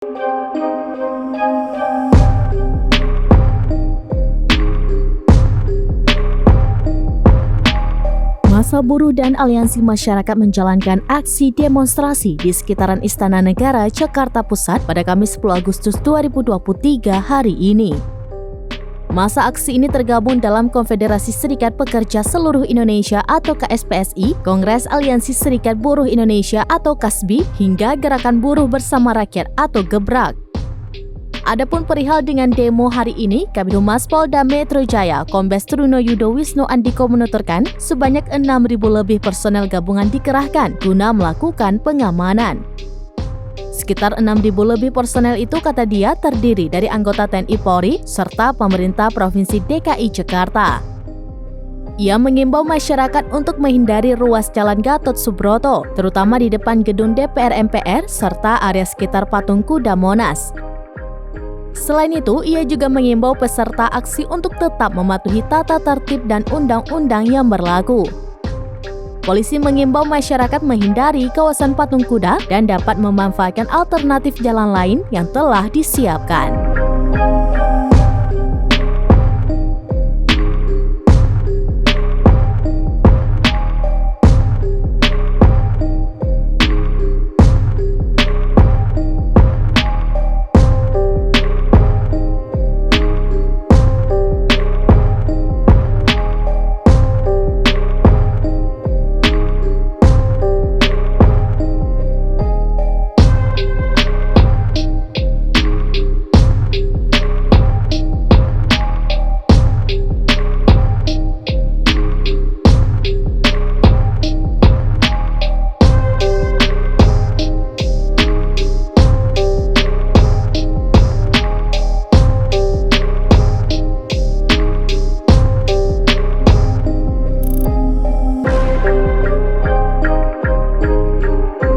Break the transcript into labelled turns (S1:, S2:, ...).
S1: Massa buruh dan aliansi masyarakat menjalankan aksi demonstrasi di sekitaran Istana Negara, Jakarta Pusat pada Kamis 10 Agustus 2023 hari ini. Massa aksi ini tergabung dalam Konfederasi Serikat Pekerja Seluruh Indonesia atau KSPSI, Kongres Aliansi Serikat Buruh Indonesia atau KASBI, hingga Gerakan Buruh Bersama Rakyat atau GEBRAK. Adapun perihal dengan demo hari ini, Kabid Humas Polda Metro Jaya, Kombes Truno Yudo Wisnu Andiko menuturkan sebanyak 6.000 lebih personel gabungan dikerahkan guna melakukan pengamanan. Sekitar 6.000 lebih personel itu, kata dia, terdiri dari anggota TNI Polri serta pemerintah Provinsi DKI Jakarta. Ia mengimbau masyarakat untuk menghindari ruas Jalan Gatot Subroto, terutama di depan gedung DPR MPR serta area sekitar Patung Kuda Monas. Selain itu, ia juga mengimbau peserta aksi untuk tetap mematuhi tata tertib dan undang-undang yang berlaku. Polisi mengimbau masyarakat menghindari kawasan Patung Kuda dan dapat memanfaatkan alternatif jalan lain yang telah disiapkan.